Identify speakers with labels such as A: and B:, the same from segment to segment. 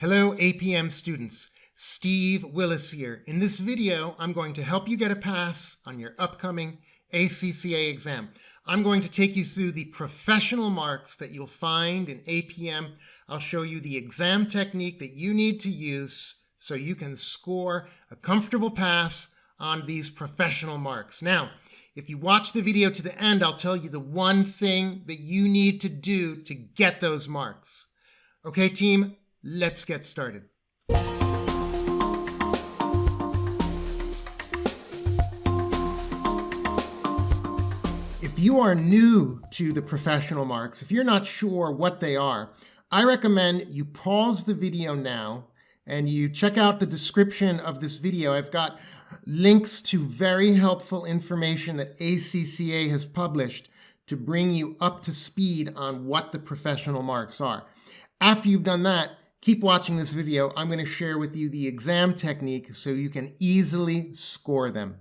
A: Hello APM students, Steve Willis here. In this video, I'm going to help you get a pass on your upcoming ACCA exam. I'm going to take you through the professional marks that you'll find in APM. I'll show you the exam technique that you need to use so you can score a comfortable pass on these professional marks. Now, if you watch the video to the end, I'll tell you the one thing that you need to do to get those marks. Okay, team? Let's get started. If you are new to the professional marks, if you're not sure what they are, I recommend you pause the video now and you check out the description of this video. I've got links to very helpful information that ACCA has published to bring you up to speed on what the professional marks are. After you've done that, keep watching this video. I'm going to share with you the exam technique so you can easily score them.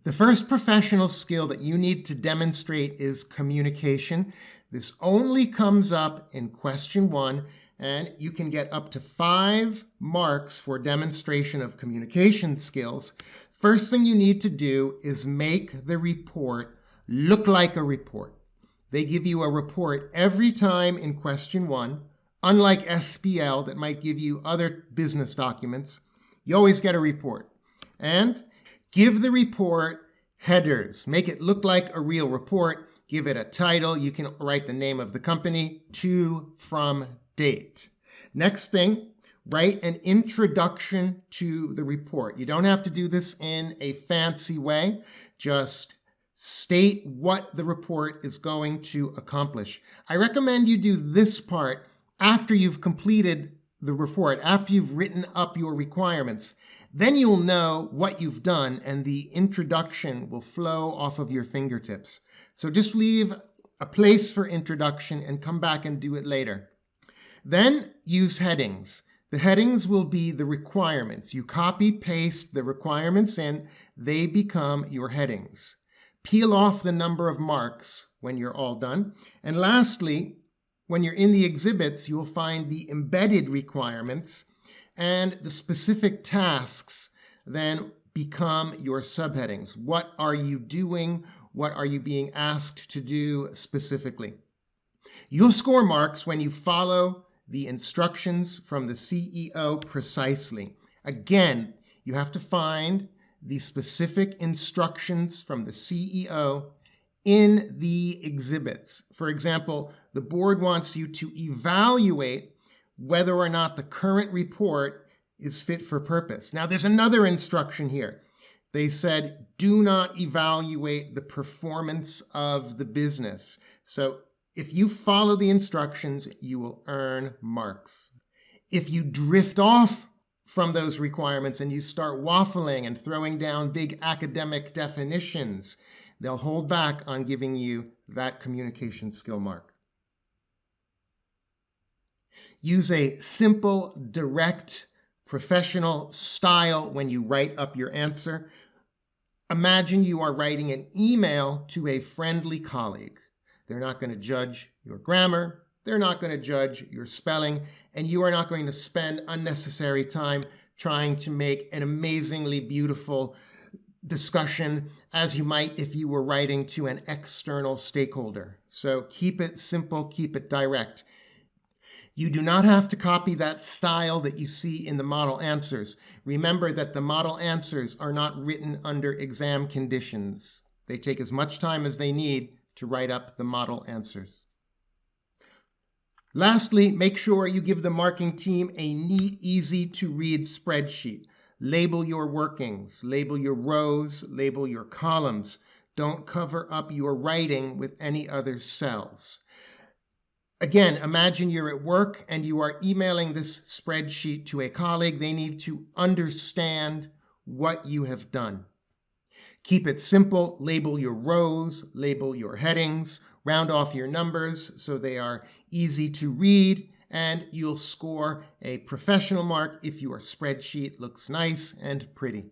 A: The first professional skill that you need to demonstrate is communication. This only comes up in question 1, and you can get up to 5 marks for demonstration of communication skills. First thing you need to do is make the report look like a report. They give you a report every time in question 1. Unlike SPL that might give you other business documents, you always get a report. And give the report headers. Make it look like a real report. Give it a title. You can write the name of the company, to, from, date. Next thing, write an introduction to the report. You don't have to do this in a fancy way. Just state what the report is going to accomplish. I recommend you do this part after you've completed the report, after you've written up your requirements. Then you'll know what you've done and the introduction will flow off of your fingertips. So just leave a place for introduction and come back and do it later. Then use headings. The headings will be the requirements. You copy paste the requirements in, they become your headings. Peel off the number of marks when you're all done. And lastly, when you're in the exhibits, you'll find the embedded requirements, and the specific tasks then become your subheadings. What are you doing? What are you being asked to do specifically? You'll score marks when you follow the instructions from the CEO precisely. Again, you have to find the specific instructions from the CEO in the exhibits. For example, the board wants you to evaluate whether or not the current report is fit for purpose. Now, there's another instruction here. They said, do not evaluate the performance of the business. So if you follow the instructions, you will earn marks. If you drift off from those requirements and you start waffling and throwing down big academic definitions, they'll hold back on giving you that communication skill mark. Use a simple, direct, professional style when you write up your answer. Imagine you are writing an email to a friendly colleague. They're not going to judge your grammar. They're not going to judge your spelling. And you are not going to spend unnecessary time trying to make an amazingly beautiful discussion as you might if you were writing to an external stakeholder. So keep it simple, keep it direct. You do not have to copy that style that you see in the model answers. Remember that the model answers are not written under exam conditions. They take as much time as they need to write up the model answers. Lastly, make sure you give the marking team a neat, easy to read spreadsheet. Label your workings, label your rows, label your columns. Don't cover up your writing with any other cells. Again, imagine you're at work and you are emailing this spreadsheet to a colleague. They need to understand what you have done. Keep it simple. Label your rows, label your headings, round off your numbers so they are easy to read, and you'll score a professional mark if your spreadsheet looks nice and pretty.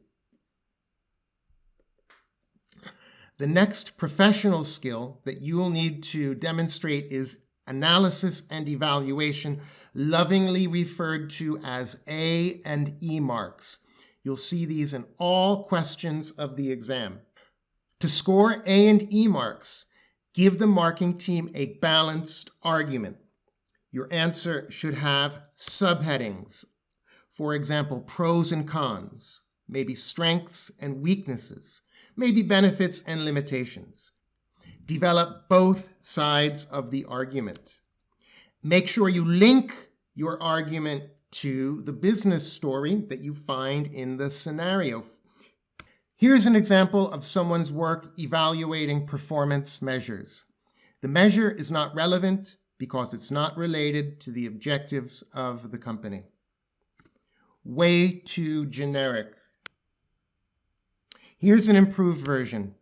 A: The next professional skill that you will need to demonstrate is analysis and evaluation. lovingly referred to as A and E marks. You'll see these in all questions of the exam. To score A and E marks, give the marking team a balanced argument. Your answer should have subheadings. For example, pros and cons, maybe strengths and weaknesses, maybe benefits and limitations. Develop both sides of the argument. Make sure you link your argument to the business story that you find in the scenario. Here's an example of someone's work evaluating performance measures. The measure is not relevant because it's not related to the objectives of the company. Way too generic. Here's an improved version.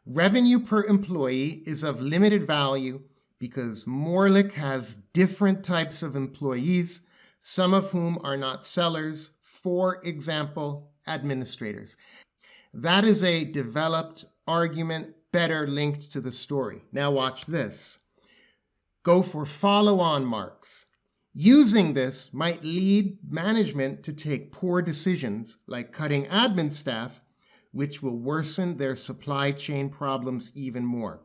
A: Revenue per employee is of limited value because Morlick has different types of employees, some of whom are not sellers, for example, administrators. That is a developed argument better linked to the story. Now watch this. Go for follow-on marks. Using this might lead management to take poor decisions like cutting admin staff, which will worsen their supply chain problems even more.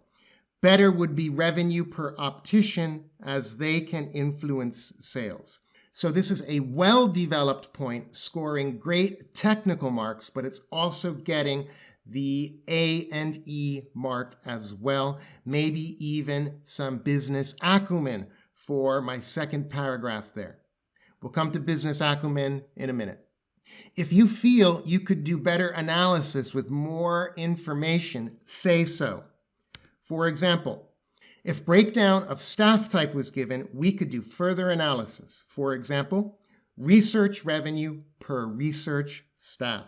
A: Better would be revenue per optician as they can influence sales. So this is a well-developed point, scoring great technical marks, but it's also getting the A and E mark as well, maybe even some business acumen for my second paragraph there. We'll come to business acumen in a minute. If you feel you could do better analysis with more information, say so. For example, if breakdown of staff type was given, we could do further analysis. For example, research revenue per research staff.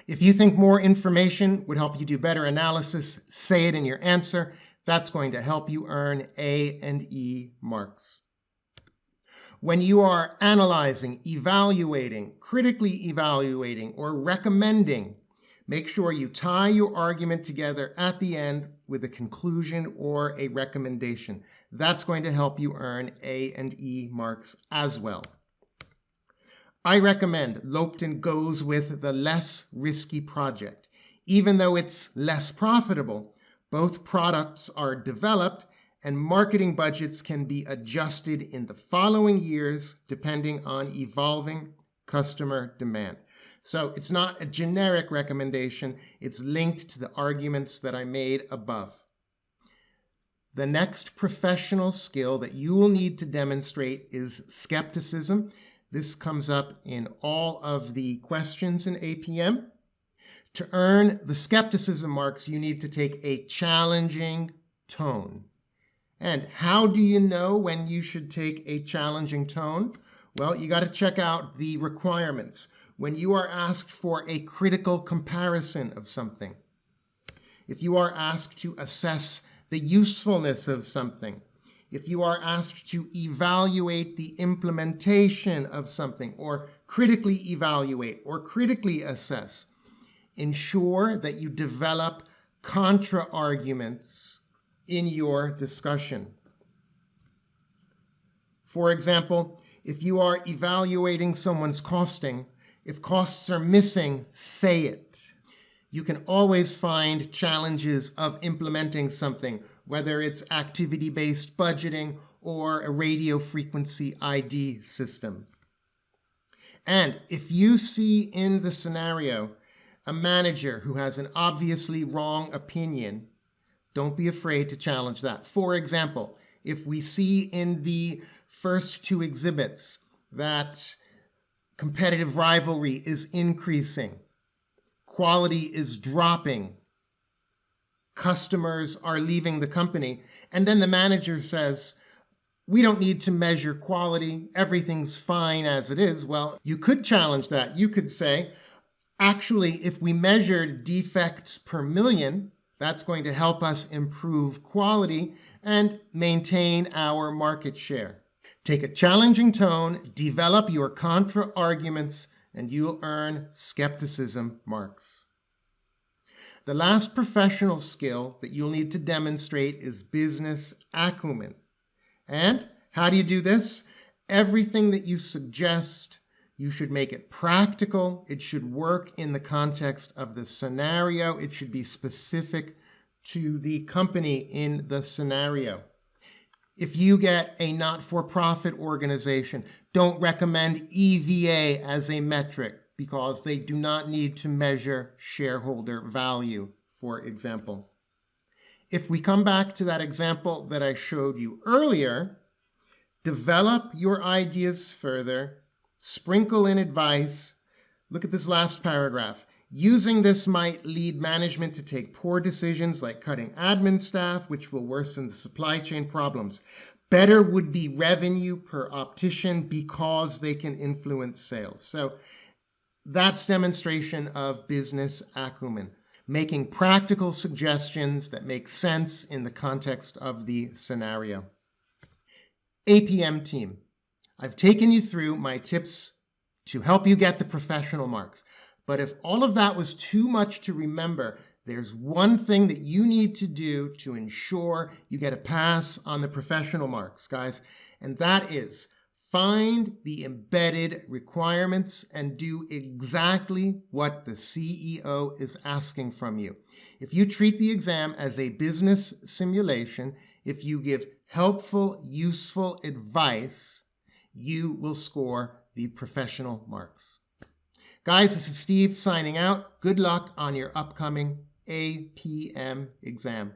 A: If you think more information would help you do better analysis, say it in your answer. That's going to help you earn A and E marks. When you are analyzing, evaluating, critically evaluating, or recommending, make sure you tie your argument together at the end with a conclusion or a recommendation. That's going to help you earn A and E marks as well. I recommend Lopton goes with the less risky project. Even though it's less profitable, both products are developed and marketing budgets can be adjusted in the following years depending on evolving customer demand. So it's not a generic recommendation, it's linked to the arguments that I made above. The next professional skill that you will need to demonstrate is skepticism. This comes up in all of the questions in APM. To earn the skepticism marks, you need to take a challenging tone. And how do you know when you should take a challenging tone? Well, you got to check out the requirements. When you are asked for a critical comparison of something, if you are asked to assess the usefulness of something, if you are asked to evaluate the implementation of something, or critically evaluate or critically assess, ensure that you develop contra-arguments in your discussion. For example, if you are evaluating someone's costing, if costs are missing, say it. You can always find challenges of implementing something, whether it's activity-based budgeting or a radio frequency ID system. And if you see in the scenario a manager who has an obviously wrong opinion, don't be afraid to challenge that. For example, if we see in the first two exhibits that competitive rivalry is increasing, quality is dropping, customers are leaving the company, and then the manager says, we don't need to measure quality, everything's fine as it is. Well, you could challenge that. You could say, actually, if we measured defects per million, that's going to help us improve quality and maintain our market share. Take a challenging tone, develop your contra-arguments, and you'll earn skepticism marks. The last professional skill that you'll need to demonstrate is business acumen. And how do you do this? Everything that you suggest, you should make it practical. It should work in the context of the scenario. It should be specific to the company in the scenario. If you get a not-for-profit organization, don't recommend EVA as a metric because they do not need to measure shareholder value, for example. If we come back to that example that I showed you earlier, develop your ideas further, sprinkle in advice. Look at this last paragraph. Using this might lead management to take poor decisions like cutting admin staff, which will worsen the supply chain problems. Better would be revenue per optician because they can influence sales. So that's demonstration of business acumen, making practical suggestions that make sense in the context of the scenario. APM team. I've taken you through my tips to help you get the professional marks. But if all of that was too much to remember, there's one thing that you need to do to ensure you get a pass on the professional marks, guys, and that is find the embedded requirements and do exactly what the CEO is asking from you. If you treat the exam as a business simulation, if you give helpful, useful advice, you will score the professional marks. Guys, this is Steve signing out. Good luck on your upcoming APM exam.